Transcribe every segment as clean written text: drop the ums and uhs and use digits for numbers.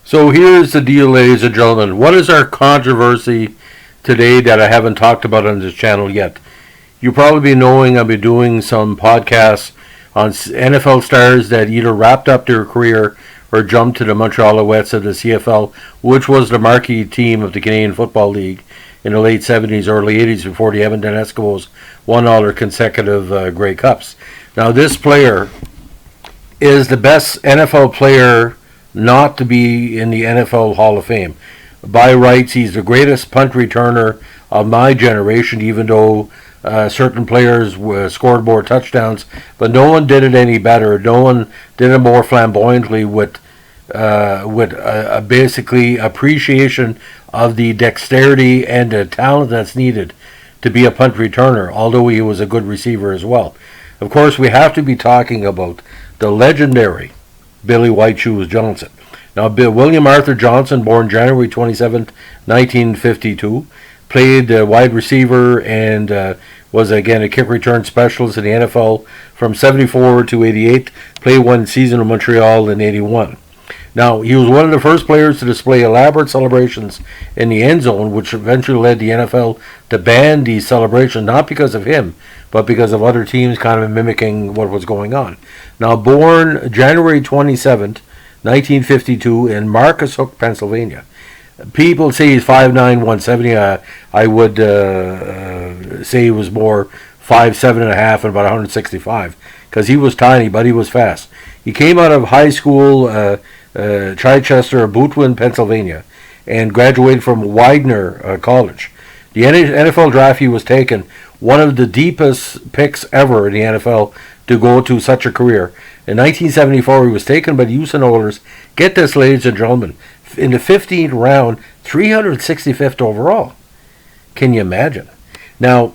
So here's the deal, ladies and gentlemen. What is our controversy today that I haven't talked about on this channel yet? You probably be knowing I've been doing some podcasts on NFL stars that either wrapped up their career or jumped to the Montreal and Atlanta of the CFL, which was the marquee team of the Canadian Football League in the late 70s, early 80s, before the Edmonton Eskimos won all their consecutive Grey Cups. Now, this player is the best NFL player not to be in the NFL Hall of Fame. By rights, he's the greatest punt returner of my generation, even though certain players scored more touchdowns, but no one did it any better. No one did it more flamboyantly with basically appreciation of the dexterity and the talent that's needed to be a punt returner, although he was a good receiver as well. Of course, we have to be talking about the legendary Billy White Shoes Johnson. Now, William Arthur Johnson, born January 27th, 1952, played wide receiver and was again a kick return specialist in the NFL from 74 to 88, played one season in Montreal in 81. Now, he was one of the first players to display elaborate celebrations in the end zone, which eventually led the NFL to ban these celebrations, not because of him, but because of other teams kind of mimicking what was going on. Now, born January 27th, 1952, in Marcus Hook, Pennsylvania. People say he's 5'9", 170. I would say he was more 5'7" and a half and about 165, because he was tiny, but he was fast. He came out of high school, Chichester, Bootwin, Pennsylvania, and graduated from Widener College. The NFL draft, he was taken one of the deepest picks ever in the NFL to go to such a career. In 1974, he was taken by the Houston Oilers. Get this, ladies and gentlemen, in the 15th round, 365th overall. Can you imagine? Now,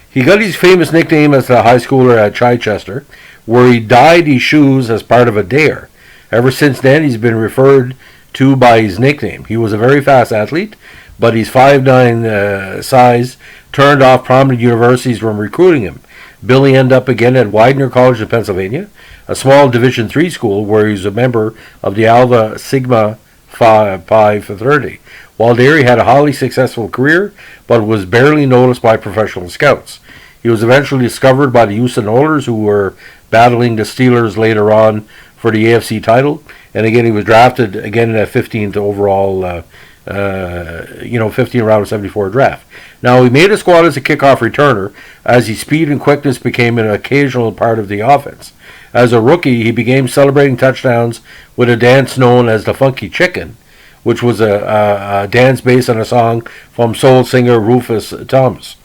he got his famous nickname as a high schooler at Chichester, where he dyed his shoes as part of a dare. Ever since then, he's been referred to by his nickname. He was a very fast athlete, but his 5'9" size turned off prominent universities from recruiting him. Billy ended up again at Widener College in Pennsylvania, a small Division III school where he was a member of the Alpha Sigma Pi fraternity. While there, he had a highly successful career, but was barely noticed by professional scouts. He was eventually discovered by the Houston Oilers, who were battling the Steelers later on for the AFC title. And again, he was drafted again in that 15th overall 15 round of 74 draft. Now, he made a squad as a kickoff returner, as his speed and quickness became an occasional part of the offense. As a rookie, he began celebrating touchdowns with a dance known as the Funky Chicken, which was a dance based on a song from soul singer Rufus Thomas.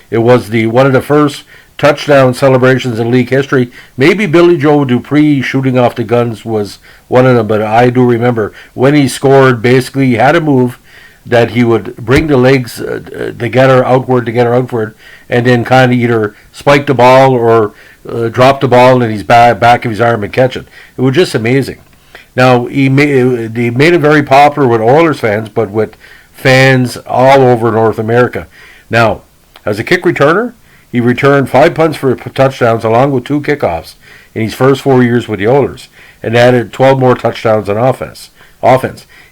It was one of the first touchdown celebrations in league history. Maybe Billy Joe Dupree shooting off the guns was one of them, but I do remember when he scored, basically he had a move that he would bring the legs together outward, and then kind of either spike the ball or drop the ball in his back of his arm and catch it. It was just amazing. Now, he made it very popular with Oilers fans, but with fans all over North America. Now, as a kick returner, he returned 5 punts for touchdowns along with 2 kickoffs in his first 4 years with the Oilers, and added 12 more touchdowns on offense.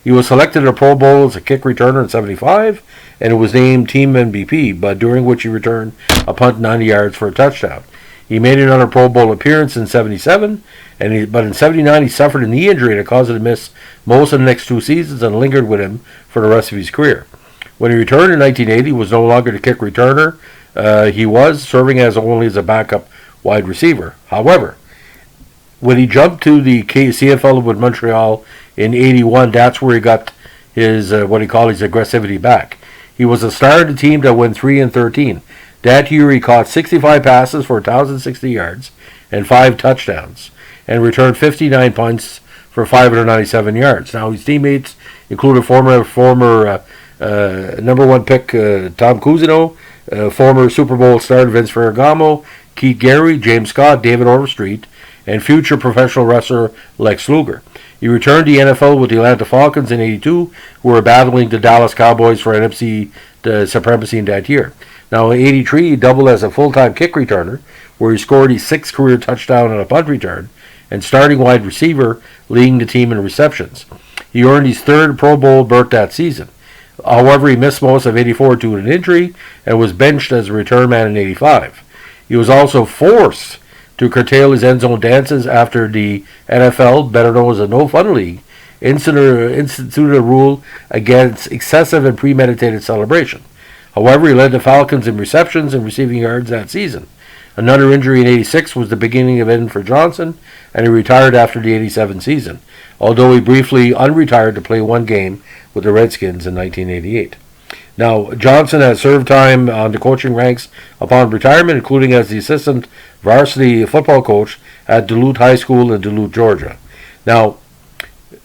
He was selected to the Pro Bowl as a kick returner in 75, and was named team MVP, but during which he returned a punt 90 yards for a touchdown. He made another Pro Bowl appearance in 77, but in 79 he suffered a knee injury that caused him to miss most of the next 2 seasons and lingered with him for the rest of his career. When he returned in 1980, he was no longer the kick returner. He was serving only as a backup wide receiver. However, when he jumped to the CFL with Montreal in 81, that's where he got his what he called his aggressivity back. He was a star of the team that went 3-13. That year he caught 65 passes for 1,060 yards and 5 touchdowns, and returned 59 punts for 597 yards. Now, his teammates included former number 1 pick Tom Cousineau, former Super Bowl star Vince Ferragamo, Keith Gary, James Scott, David Overstreet, and future professional wrestler Lex Luger. He returned to the NFL with the Atlanta Falcons in 82, who were battling the Dallas Cowboys for NFC supremacy in that year. Now, in 83, he doubled as a full-time kick returner, where he scored his 6th career touchdown on a punt return, and starting wide receiver, leading the team in receptions. He earned his third Pro Bowl berth that season. However, he missed most of 84 due to an injury and was benched as a return man in 85. He was also forced to curtail his end zone dances after the NFL, better known as the No Fun League, instituted a rule against excessive and premeditated celebration. However, he led the Falcons in receptions and receiving yards that season. Another injury in 86 was the beginning of end for Johnson, and he retired after the 87 season, although he briefly unretired to play one game with the Redskins in 1988. Now, Johnson has served time on the coaching ranks upon retirement, including as the assistant varsity football coach at Duluth High School in Duluth, Georgia. Now,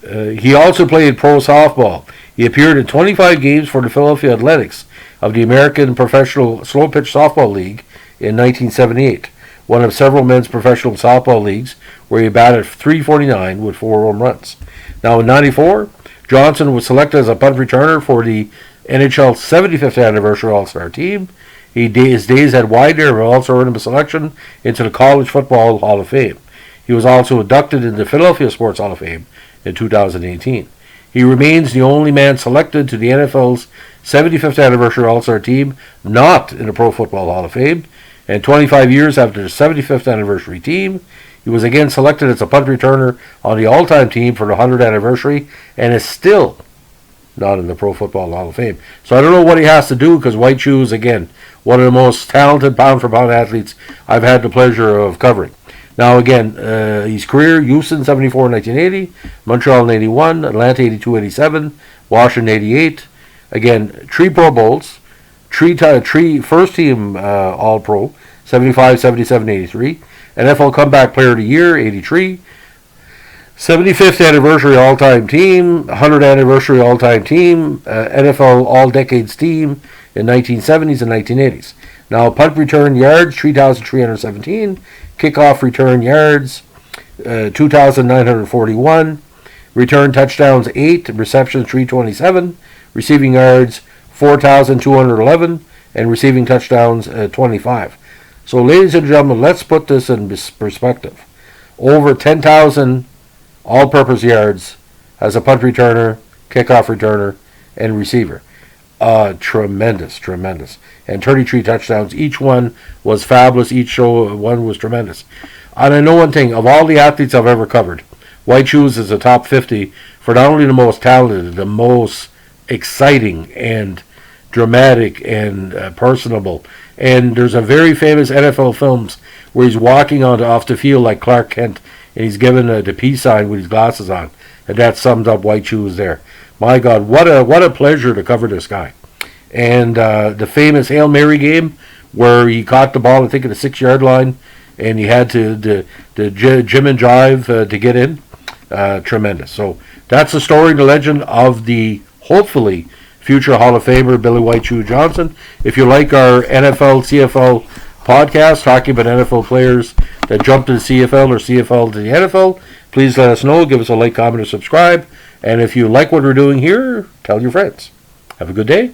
he also played pro softball. He appeared in 25 games for the Philadelphia Athletics of the American Professional Slow Pitch Softball League in 1978, one of several men's professional softball leagues where he batted .349 with 4 home runs. Now, in 94, Johnson was selected as a punt returner for the NHL 75th anniversary All-Star team. His days had widened and also earned him a selection into the College Football Hall of Fame. He was also inducted into the Philadelphia Sports Hall of Fame in 2018. He remains the only man selected to the NFL's 75th anniversary All-Star team not in the Pro Football Hall of Fame, and 25 years after the 75th anniversary team, he was again selected as a punt returner on the all-time team for the 100th anniversary and is still not in the Pro Football Hall of Fame. So I don't know what he has to do, because White Shoes, again, one of the most talented pound-for-pound athletes I've had the pleasure of covering. Now, again, his career: Houston 74 1980, Montreal in 81, Atlanta 82 87, Washington 88. Again, 3 Pro Bowls, 3 first team All-Pro, 75, 77, 83. NFL Comeback Player of the Year, 83. 75th Anniversary All-Time Team, 100th Anniversary All-Time Team, NFL All-Decades Team in 1970s and 1980s. Now, punt return yards, 3,317. Kickoff return yards, 2,941. Return touchdowns, 8. Receptions, 327. Receiving yards, 4,211. And receiving touchdowns, 25. So, ladies and gentlemen, let's put this in perspective. Over 10,000 all-purpose yards as a punt returner, kickoff returner, and receiver. Tremendous. And 33 touchdowns. Each one was fabulous. Each one was tremendous. And I know one thing. Of all the athletes I've ever covered, White Shoes is the top 50 for not only the most talented, the most exciting and dramatic and personable. And there's a very famous NFL films where he's walking off the field like Clark Kent, and he's given the peace sign with his glasses on. And that sums up White Shoes there. My God, what a pleasure to cover this guy. And the famous Hail Mary game where he caught the ball, I think, at the 6-yard line, and he had to jim and jive to get in. Tremendous. So that's the story, the legend of the, hopefully, future Hall of Famer, Billy White Shoe Johnson. If you like our NFL, CFL podcast, talking about NFL players that jumped to the CFL or CFL to the NFL, please let us know. Give us a like, comment, or subscribe. And if you like what we're doing here, tell your friends. Have a good day.